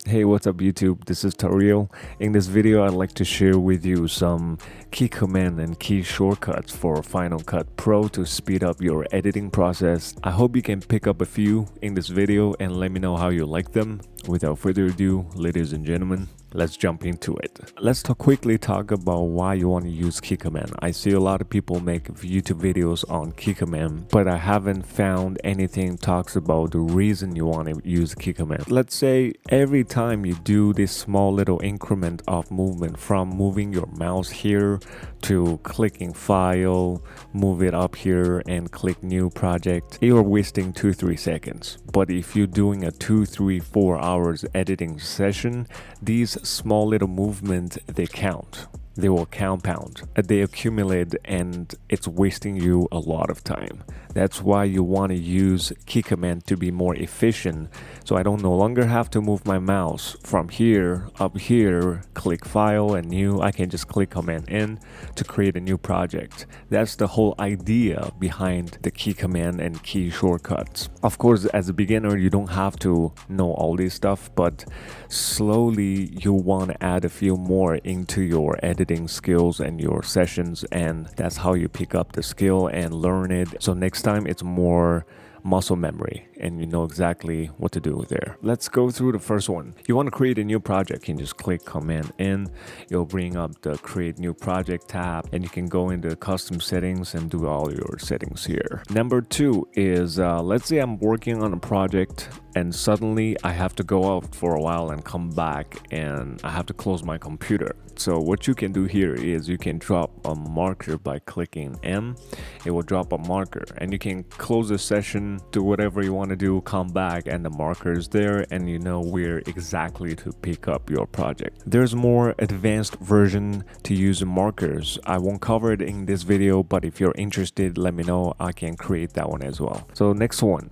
Hey, what's up YouTube? This is Tario. In this video, I'd like to share with you some key command and key shortcuts for Final Cut Pro to speed up your editing process. I hope you can pick up a few in this video and let me know how you like them. Without further ado, ladies and gentlemen, let's jump into it. Let's quickly talk about why you want to use key command. I see a lot of people make YouTube videos on key command, but I haven't found anything talks about the reason you want to use key command. Let's say every time you do this small little increment of movement from moving your mouse here to clicking file, move it up here and click new project, you're wasting 2-3 seconds. But if you're doing a 2-3-4 hours editing session, these small little movements, they count. They will compound, they accumulate, and it's wasting you a lot of time. That's why you want to use key command to be more efficient. So I don't no longer have to move my mouse from here up here, click file and new. I can just click command N to create a new project. That's the whole idea behind the key command and key shortcuts. Of course, as a beginner, you don't have to know all this stuff, but slowly you want to add a few more into your editing skills and your sessions, and that's how you pick up the skill and learn it. So next time it's more muscle memory and you know exactly what to do there. Let's go through the first one. You want to create a new project, you can just click command N. It'll bring up the create new project tab and you can go into custom settings and do all your settings here. Number two is let's say I'm working on a project and suddenly I have to go out for a while and come back and I have to close my computer. So what you can do here is you can drop a marker by clicking M. It will drop a marker and you can close the session, do whatever you want to do, come back and the marker is there and you know where exactly to pick up your project. There's more advanced version to use markers. I won't cover it in this video, but if you're interested, let me know. I can create that one as well. So next one.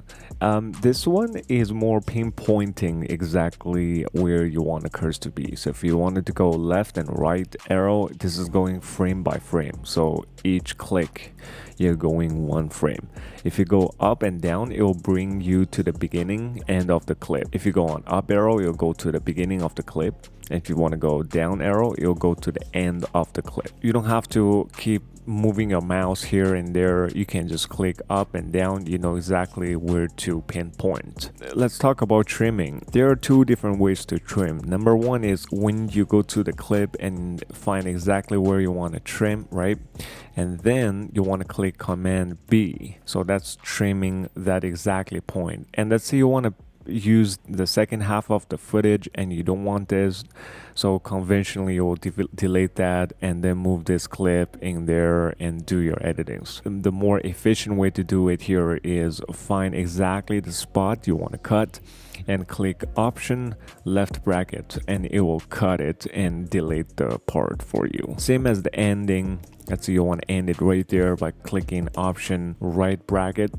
This one is more pinpointing exactly where you want the cursor to be. So if you wanted to go left and right arrow, this is going frame by frame. So each click, you're going one frame. If you go up and down, it will bring you to the beginning, end of the clip. If you go on up arrow, you'll go to the beginning of the clip. And if you want to go down arrow, you'll go to the end of the clip. You don't have to keep moving your mouse here and there. You can just click up and down. You know exactly where to pinpoint. Let's talk about trimming. There are two different ways to trim. Number one is when you go to the clip and find exactly where you want to trim, right? And then you want to click command B. So that's trimming that exactly point. And let's say you want to use the second half of the footage and you don't want this, so conventionally you'll delete that and then move this clip in there and do your editings. The more efficient way to do it here is find exactly the spot you want to cut and click option left bracket and it will cut it and delete the part for you. Same as the ending. Let's say you want to end it right there by clicking option right bracket.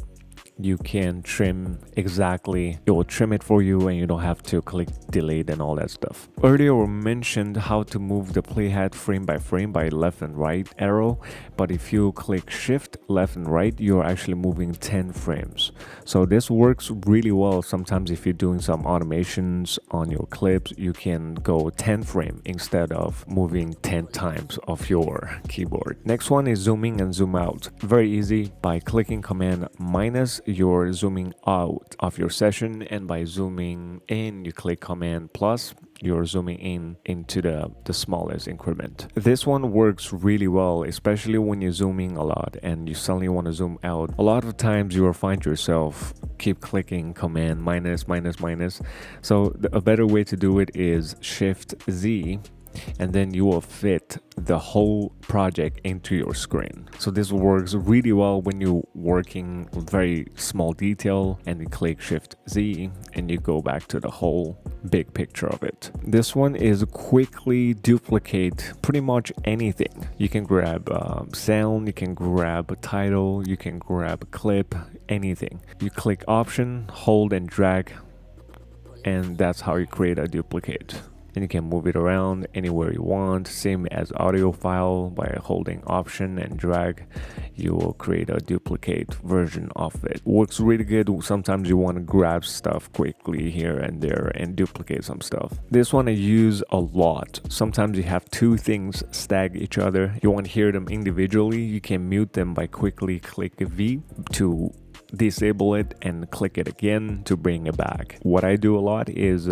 You can trim exactly, it will trim it for you and you don't have to click delete and all that stuff. Earlier we mentioned how to move the playhead frame by left and right arrow, but if you click shift left and right, you're actually moving 10 frames. So this works really well. Sometimes if you're doing some automations on your clips, you can go 10 frame instead of moving 10 times of your keyboard. Next one is zooming and zoom out. Very easy. By clicking command minus, you're zooming out of your session, and by zooming in you click command plus, you're zooming in into the smallest increment. This one works really well, especially when you're zooming a lot and you suddenly want to zoom out. A lot of times you will find yourself keep clicking command minus minus minus. So a better way to do it is shift Z, and then you will fit the whole project into your screen. So this works really well when you're working very small detail and you click shift Z and you go back to the whole big picture of it. This one is quickly duplicate pretty much anything. You can grab sound, you can grab a title, you can grab a clip, anything. You click option, hold and drag, and that's how you create a duplicate. and you can move it around anywhere you want. Same as audio file. By holding Option and drag, you will create a duplicate version of it. Works really good. Sometimes you want to grab stuff quickly here and there and duplicate some stuff. This one I use a lot. Sometimes you have two things stack each other. You want to hear them individually. You can mute them by quickly click V to disable it and click it again to bring it back. What I do a lot is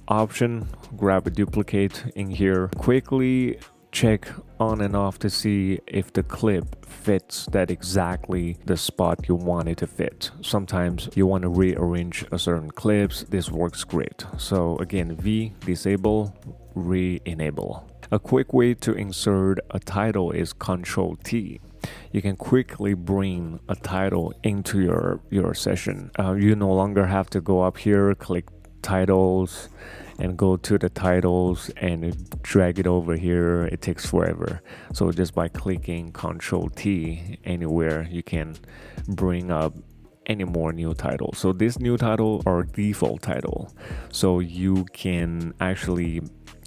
Option, grab a duplicate in here, quickly check on and off to see if the clip fits that exactly the spot you want it to fit. Sometimes you want to rearrange a certain clips. This works great. So again, V, disable, re-enable. A quick way to insert a title is Control T. You can quickly bring a title into your session. You no longer have to go up here, click titles, and go to the titles and drag it over here. It takes forever. So just by clicking Control T anywhere, you can bring up any more new titles. So this new title or default title. So you can actually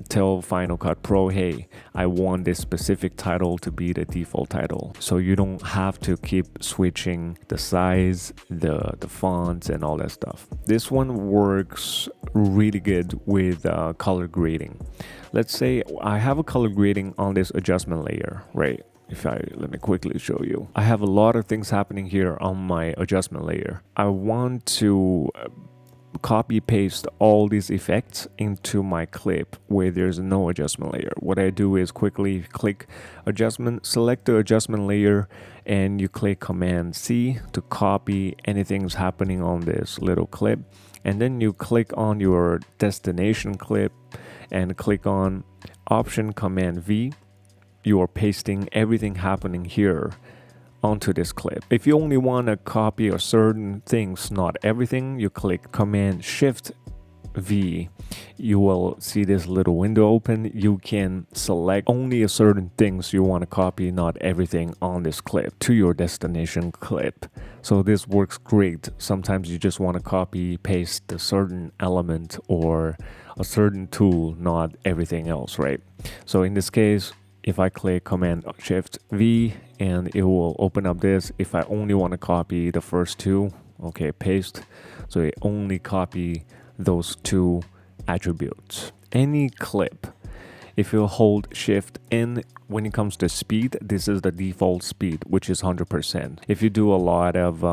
tell Final Cut Pro, hey, I want this specific title to be the default title. So you don't have to keep switching the size, the fonts and all that stuff. This one works really good with color grading. Let's say I have a color grading on this adjustment layer, right? Let me quickly show you. I have a lot of things happening here on my adjustment layer. I want to copy paste all these effects into my clip where there's no adjustment layer. What I do is quickly click adjustment, select the adjustment layer, and you click Command C to copy anything's happening on this little clip. And then you click on your destination clip and click on Option Command V. You are pasting everything happening here onto this clip. If you only want to copy a certain things, not everything, you click Command Shift V. You will see this little window open. You can select only a certain things you want to copy, not everything on this clip, to your destination clip. So this works great. Sometimes you just want to copy paste a certain element or a certain tool, not everything else, right? So in this case, if I click Command Shift V, and it will open up this. If I only want to copy the first two, okay, paste. So it only copy those two attributes. Any clip, if you hold Shift N, when it comes to speed, this is the default speed, which is 100%. If you do a lot of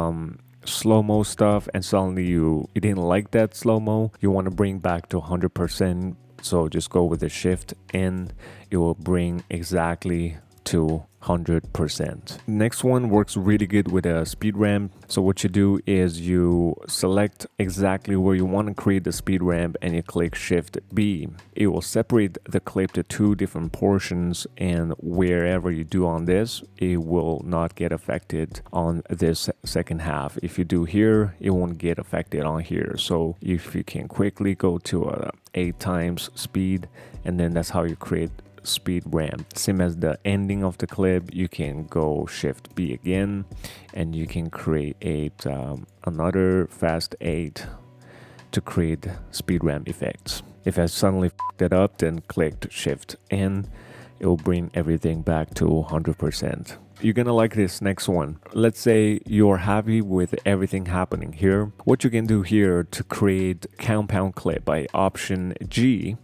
slow-mo stuff and suddenly you didn't like that slow-mo, you want to bring back to 100%. So just go with the Shift N, it will bring exactly to 100%. Next one works really good with a speed ramp. So what you do is you select exactly where you want to create the speed ramp and you click Shift B. It will separate the clip to two different portions, and wherever you do on this, it will not get affected on this second half. If you do here, it won't get affected on here. So if you can quickly go to 8 times speed, and then that's how you create speed ramp. Same as the ending of the clip, you can go Shift B again and you can create another fast 8 to create speed ramp effects. If I suddenly f***ed it up, then clicked Shift N, it will bring everything back to 100%. You're gonna like this next one. Let's say you're happy with everything happening here. What you can do here to create compound clip by Option G,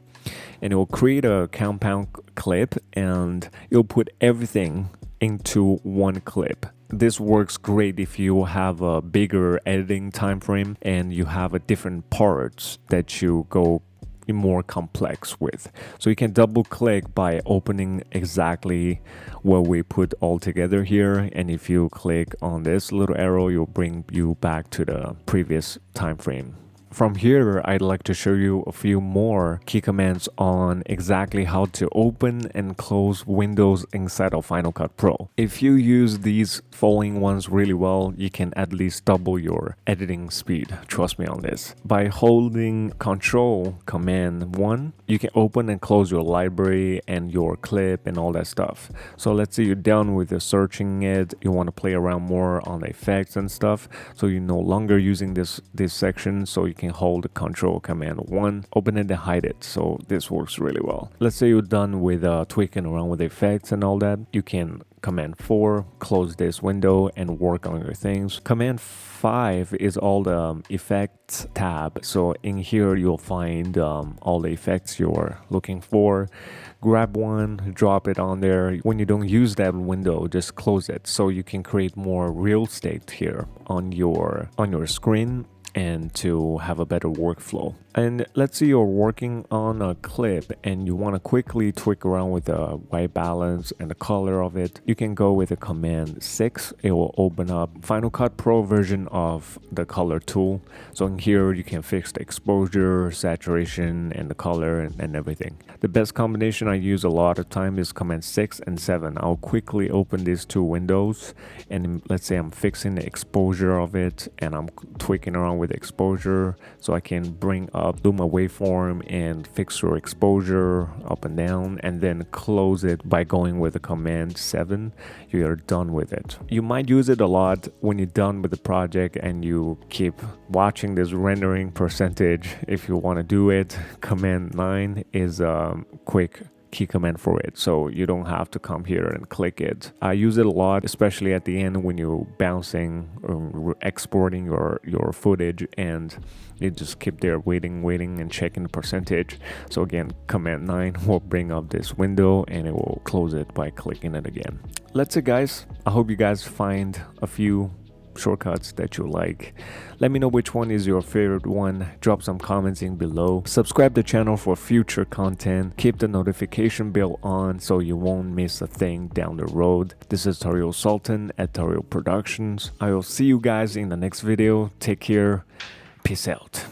and it will create a compound clip and you'll put everything into one clip. This works great if you have a bigger editing time frame and you have a different parts that you go more complex with. So you can double click by opening exactly what we put all together here, and if you click on this little arrow, you'll bring you back to the previous time frame. From here, I'd like to show you a few more key commands on exactly how to open and close windows inside of Final Cut Pro. If you use these following ones really well, you can at least double your editing speed. Trust me on this. By holding Control Command 1, you can open and close your library and your clip and all that stuff. So let's say you're done with the searching it, you want to play around more on the effects and stuff, so you're no longer using this section, so you can hold the Control Command 1, open it and hide it. So this works really well. Let's say you're done with tweaking around with effects and all that. You can Command 4, close this window and work on your things. Command 5 is all the effects tab. So in here you'll find all the effects you're looking for. Grab one, drop it on there. When you don't use that window, just close it so you can create more real estate here on your screen and to have a better workflow. And let's say you're working on a clip and you want to quickly tweak around with the white balance and the color of it. You can go with the Command 6. It will open up Final Cut Pro version of the color tool. So in here you can fix the exposure, saturation, and the color and everything. The best combination I use a lot of time is Command 6 and 7. I'll quickly open these two windows and let's say I'm fixing the exposure of it and I'm tweaking around with exposure so I can bring up do my waveform and fix your exposure up and down, and then close it by going with the Command 7. You're done with it. You might use it a lot when you're done with the project and you keep watching this rendering percentage. If you want to do it, Command 9 is a quick key command for it, so you don't have to come here and click it. I use it a lot, especially at the end when you're bouncing or exporting your footage and you just keep there waiting and checking the percentage. So again, Command 9 will bring up this window and it will close it by clicking it again. That's it, guys. I hope you guys find a few shortcuts that you like. Let me know which one is your favorite one. Drop some comments in below. Subscribe to the channel for future content. Keep the notification bell on so you won't miss a thing down the road. This is Tario Sultan at Tario Productions. I will see you guys in the next video. Take care. Peace out.